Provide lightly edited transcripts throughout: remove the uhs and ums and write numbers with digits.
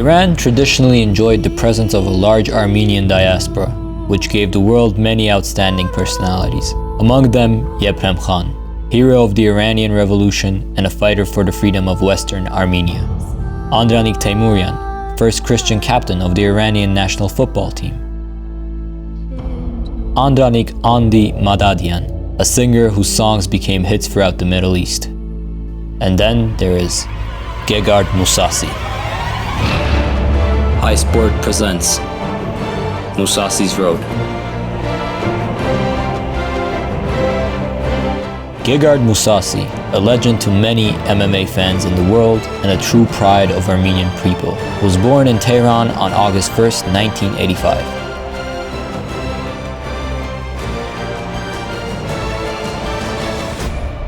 Iran traditionally enjoyed the presence of a large Armenian diaspora, which gave the world many outstanding personalities. Among them, Yeprem Khan, hero of the Iranian Revolution and a fighter for the freedom of Western Armenia. Andranik Teymurian, first Christian captain of the Iranian national football team. Andranik Andi Madadian, a singer whose songs became hits throughout the Middle East. And then there is Gegard Mousasi. High Sport presents Mousasi's Road. Gegard Mousasi, a legend to many MMA fans in the world and a true pride of Armenian people, was born in Tehran on August 1st, 1985.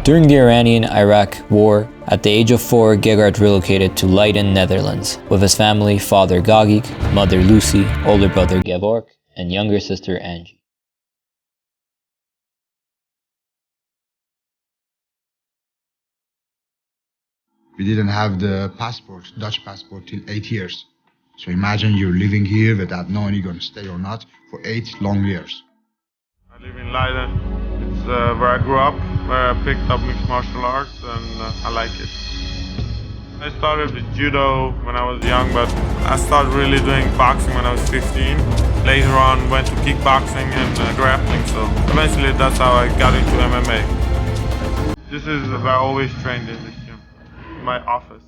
During the Iranian-Iraq War, at the age of 4, Gegard relocated to Leiden, Netherlands, with his family, father Gagik, mother Lucy, older brother Gevork, and younger sister Angie. We didn't have the passport, Dutch passport, till 8 years. So imagine you're living here without knowing you're going to stay or not for 8 long years. I live in Leiden. It's where I grew up, where I picked up mixed martial arts, and I like it. I started with judo when I was young, but I started really doing boxing when I was 15. Later on, went to kickboxing and grappling, so eventually that's how I got into MMA. This is where I always trained in this gym, in my office.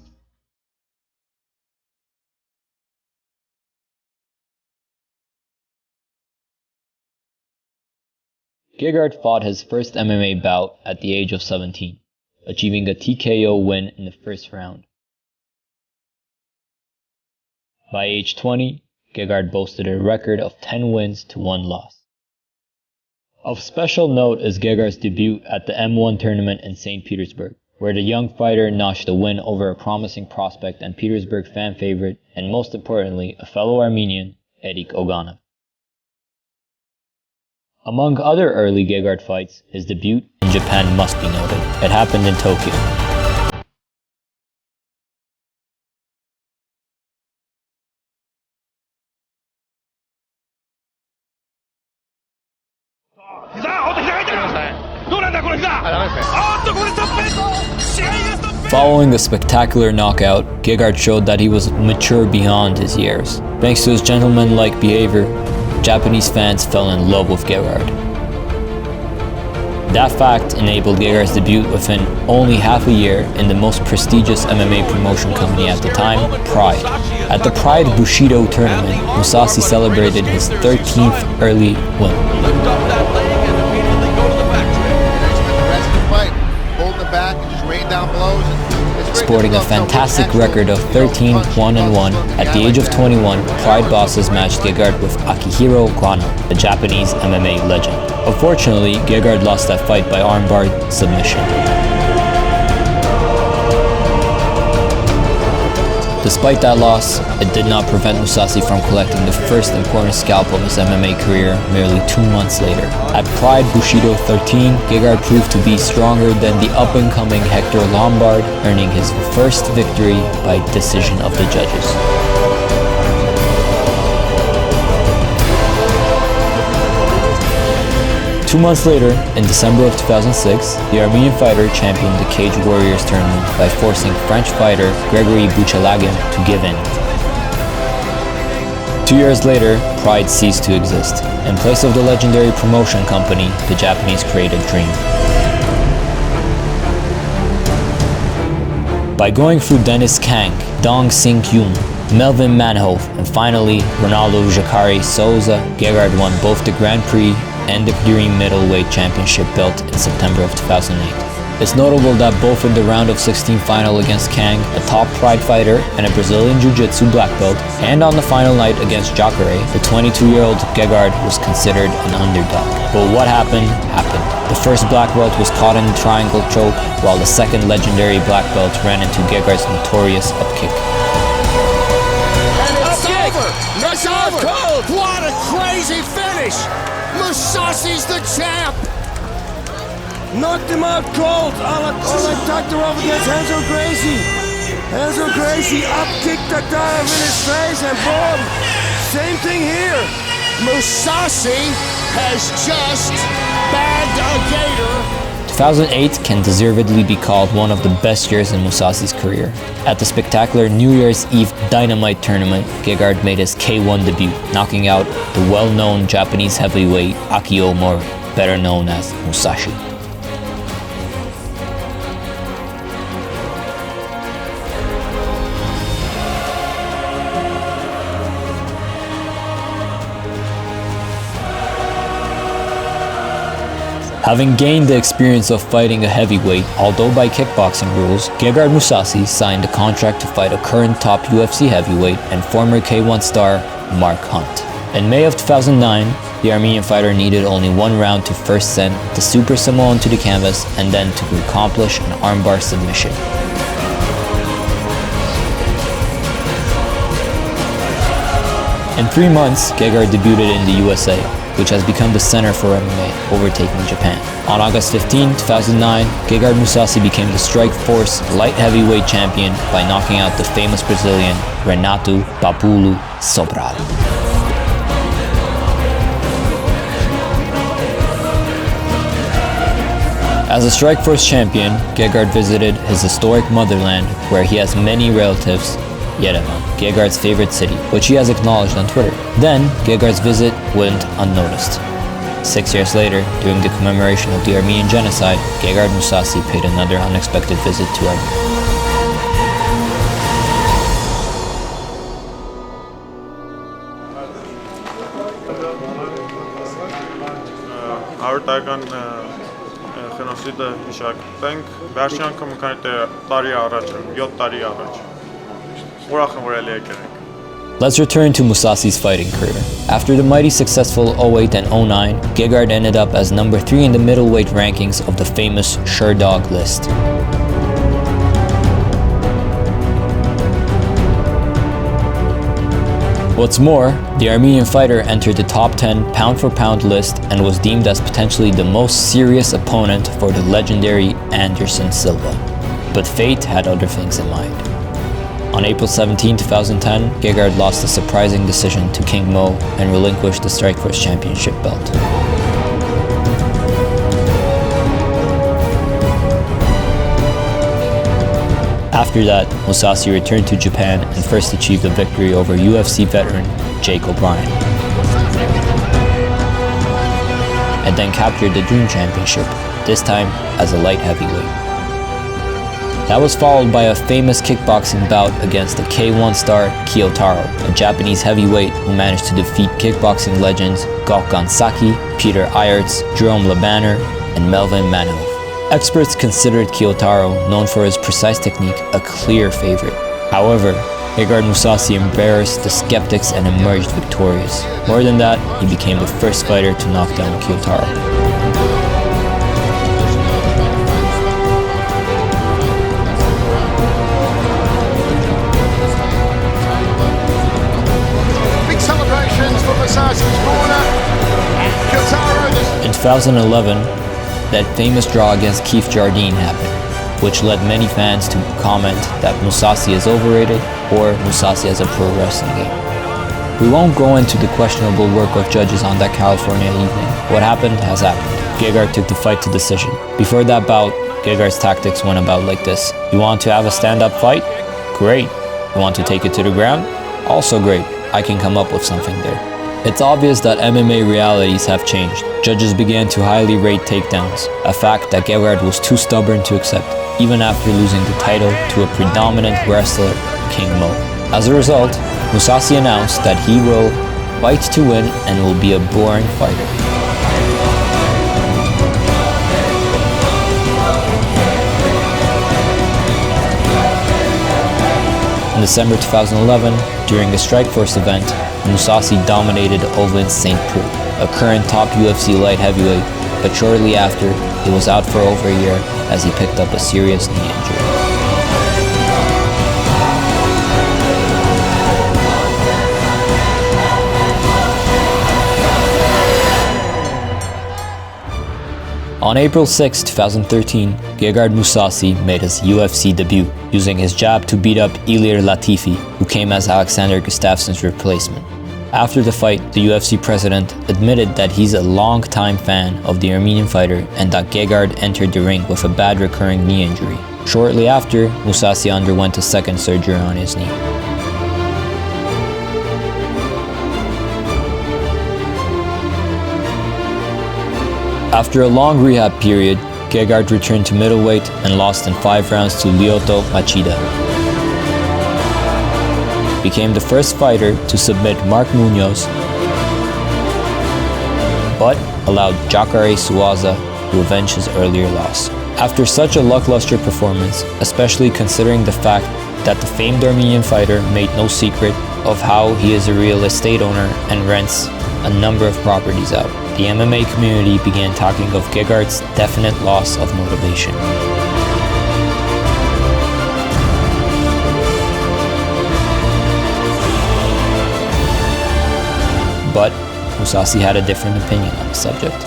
Gegard fought his first MMA bout at the age of 17, achieving a TKO win in the first round. By age 20, Gegard boasted a record of 10 wins to 1 loss. Of special note is Gegard's debut at the M1 tournament in St. Petersburg, where the young fighter notched a win over a promising prospect and Petersburg fan favorite, and most importantly, a fellow Armenian, Erik Oganov. Among other early Gegard fights, his debut in Japan must be noted. It happened in Tokyo. Following the spectacular knockout, Gegard showed that he was mature beyond his years. Thanks to his gentlemanlike behavior, Japanese fans fell in love with Gegard. That fact enabled Gegard's debut within only half a year in the most prestigious MMA promotion company at the time, Pride. At the Pride Bushido tournament, Mousasi celebrated his 13th early win. Sporting a fantastic record of 13-1-1, at the age of 21, Pride bosses matched Gegard with Akihiro Guano, a Japanese MMA legend. Unfortunately, Gegard lost that fight by armbar submission. Despite that loss, it did not prevent Mousasi from collecting the first important scalp of his MMA career merely 2 months later. At Pride Bushido 13, Gegard proved to be stronger than the up-and-coming Hector Lombard, earning his first victory by decision of the judges. Two months later, in December of 2006, the Armenian fighter championed the Cage Warriors tournament by forcing French fighter Gregory Buchalagin to give in. 2 years later, Pride ceased to exist. In place of the legendary promotion company, the Japanese created Dream. By going through Dennis Kang, Dong Sing-kyun, Melvin Manhoef, and finally Ronaldo Jacare Souza, Gegard won both the Grand Prix and the Dream middleweight championship belt in September of 2008. It's notable that both in the round of 16 final against Kang, a top Pride fighter and a Brazilian Jiu-Jitsu black belt, and on the final night against Jacare, the 22-year-old Gegard was considered an underdog. But what happened, happened. The first black belt was caught in the triangle choke, while the second legendary black belt ran into Gegard's notorious upkick. And it's over! It's over! What a crazy finish! Mousasi's the champ! Knocked him out cold, like Dr. Off against Enzo Gracie. There's a crazy up kick that dive in his face and boom! Same thing here. Mousasi has just bagged a gator. 2008 can deservedly be called one of the best years in Mousasi's career. At the spectacular New Year's Eve Dynamite tournament, Gegard made his K1 debut, knocking out the well-known Japanese heavyweight Akio Mori, better known as Musashi. Having gained the experience of fighting a heavyweight, although by kickboxing rules, Gegard Mousasi signed a contract to fight a current top UFC heavyweight and former K1 star Mark Hunt. In May of 2009, the Armenian fighter needed only one round to first send the Super Samoan to the canvas and then to accomplish an armbar submission. In 3 months, Gegard debuted in the USA, which has become the center for MMA, overtaking Japan. On August 15, 2009, Gegard Mousasi became the Strikeforce light heavyweight champion by knocking out the famous Brazilian Renato Papulo Sobral. As a Strikeforce champion, Gegard visited his historic motherland, where he has many relatives, Yerevan, Gegard's favorite city, which he has acknowledged on Twitter. Then, Gegard's visit went unnoticed. 6 years later, during the commemoration of the Armenian genocide, Gegard Mousasi paid another unexpected visit to Armenia. Ավարտական խենոսիդը հիշատենք վերջին անգամ քանի տարի առաջ, 7 տարի առաջ։ Ուրախ եմ որ էլի եկել ենք։ Let's return to Mousasi's fighting career. After the mighty successful 08 and 09, Gegard ended up as number 3 in the middleweight rankings of the famous Sherdog list. What's more, the Armenian fighter entered the top 10 pound-for-pound list and was deemed as potentially the most serious opponent for the legendary Anderson Silva. But fate had other things in mind. On April 17, 2010, Gegard lost a surprising decision to King Mo and relinquished the Strikeforce Championship belt. After that, Mousasi returned to Japan and first achieved a victory over UFC veteran Jake O'Brien, and then captured the Dream Championship, this time as a light heavyweight. That was followed by a famous kickboxing bout against the K1 star Kiyotaro, a Japanese heavyweight who managed to defeat kickboxing legends Goncharov, Peter Ayertz, Jerome Labanner, and Melvin Manhoef. Experts considered Kiyotaro, known for his precise technique, a clear favorite. However, Gegard Mousasi embarrassed the skeptics and emerged victorious. More than that, he became the first fighter to knock down Kiyotaro. In 2011, that famous draw against Keith Jardine happened, which led many fans to comment that Mousasi is overrated or Mousasi has a pro wrestling game. We won't go into the questionable work of judges on that California evening. What happened has happened. Gegard took the fight to decision. Before that bout, Gegard's tactics went about like this. You want to have a stand-up fight? Great. You want to take it to the ground? Also great. I can come up with something there. It's obvious that MMA realities have changed. Judges began to highly rate takedowns, a fact that Gegard was too stubborn to accept, even after losing the title to a predominant wrestler, King Mo. As a result, Mousasi announced that he will fight to win and will be a boring fighter. In December 2011, during the Strikeforce event, Mousasi dominated Ovin St. Preux, a current top UFC light heavyweight, but shortly after, he was out for over a year as he picked up a serious knee injury. On April 6, 2013, Gegard Mousasi made his UFC debut, using his jab to beat up Ilir Latifi, who came as Alexander Gustafsson's replacement. After the fight, the UFC president admitted that he's a long-time fan of the Armenian fighter and that Gegard entered the ring with a bad recurring knee injury. Shortly after, Mousasi underwent a second surgery on his knee. After a long rehab period, Gegard returned to middleweight and lost in 5 rounds to Lyoto Machida. Became the first fighter to submit Mark Munoz, but allowed Jacare Suaza to avenge his earlier loss. After such a lackluster performance, especially considering the fact that the famed Armenian fighter made no secret of how he is a real estate owner and rents a number of properties out, the MMA community began talking of Gegard's definite loss of motivation. But Mousasi had a different opinion on the subject.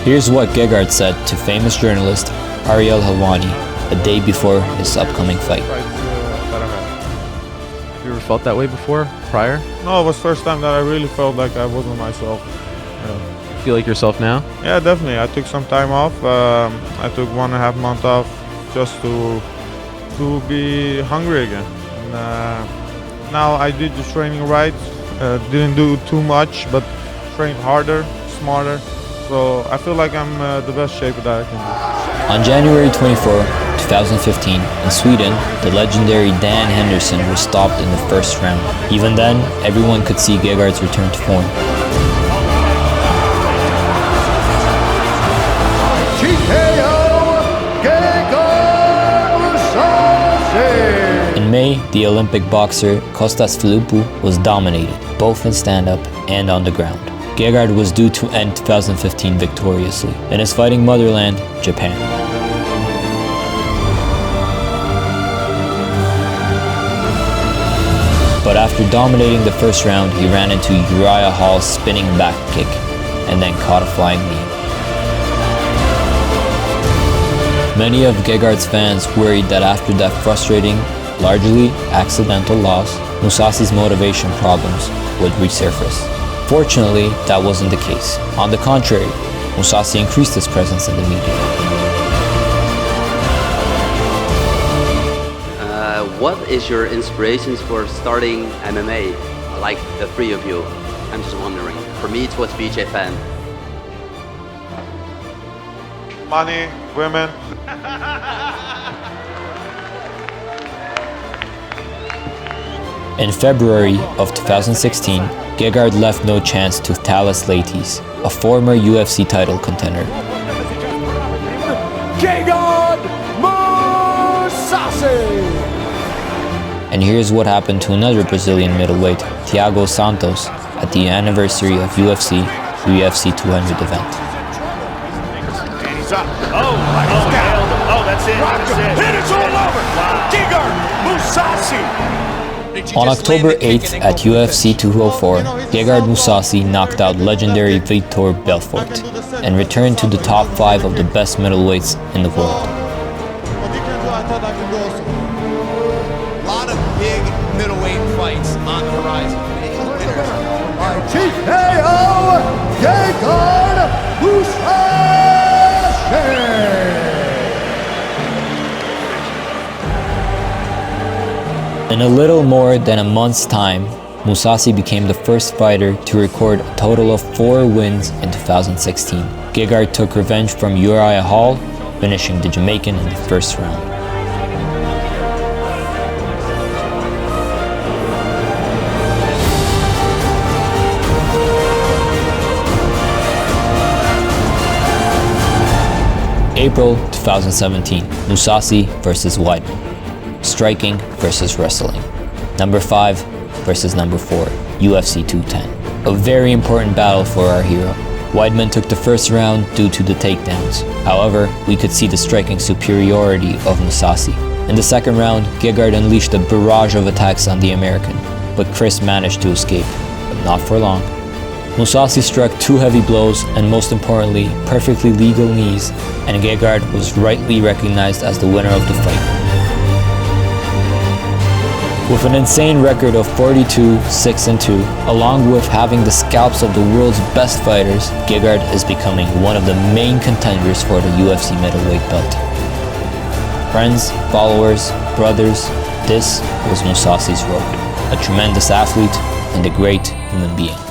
Here's what Gegard said to famous journalist Ariel Helwani a day before his upcoming fight. Have you ever felt that way before, prior? No, it was the first time that I really felt like I wasn't myself. You feel like yourself now? Yeah, definitely. I took some time off. I took 1.5 months off just to be hungry again. And now I did the training right. Didn't do too much, but trained harder, smarter. So I feel like I'm the best shape that I can be. On January 24, 2015, in Sweden, the legendary Dan Henderson was stopped in the first round. Even then, everyone could see Gegard's return to form. In May, the Olympic boxer Kostas Filippou was dominated, both in stand-up and on the ground. Gegard was due to end 2015 victoriously in his fighting motherland, Japan. But after dominating the first round, he ran into Uriah Hall's spinning back kick and then caught a flying knee. Many of Gegard's fans worried that after that frustrating, largely accidental loss, Mousasi's motivation problems would resurface. Fortunately, that wasn't the case. On the contrary, Mousasi increased his presence in the media. What is your inspirations for starting MMA? Like the three of you, I'm just wondering. For me, it was BJ Penn. Money, women. In February of 2016, Gegard left no chance to Thales Leitis, a former UFC title contender. Gegard Mousasi! And here's what happened to another Brazilian middleweight, Thiago Santos, at the anniversary of the UFC 200 event. And he's up. Oh, that's it. And it's all over. Wow. Gegard Mousasi! On October 8th at UFC 204, Gegard Mousasi knocked out legendary Vitor Belfort and returned to the top 5 of the best middleweights in the world. A lot of big middleweight fights on the horizon. TKO Gegard Mousasi! In a little more than a month's time, Mousasi became the first fighter to record a total of 4 wins in 2016. Gegard took revenge from Uriah Hall, finishing the Jamaican in the first round. April 2017, Mousasi versus Weidman. Striking versus wrestling. Number 5 versus number 4, UFC 210. A very important battle for our hero. Weidman took the first round due to the takedowns. However, we could see the striking superiority of Mousasi. In the second round, Gegard unleashed a barrage of attacks on the American, but Chris managed to escape, but not for long. Mousasi struck 2 heavy blows and, most importantly, perfectly legal knees, and Gegard was rightly recognized as the winner of the fight. With an insane record of 42-6-2, along with having the scalps of the world's best fighters, Gegard is becoming one of the main contenders for the UFC middleweight belt. Friends, followers, brothers, this was Mousasi's road. A tremendous athlete and a great human being.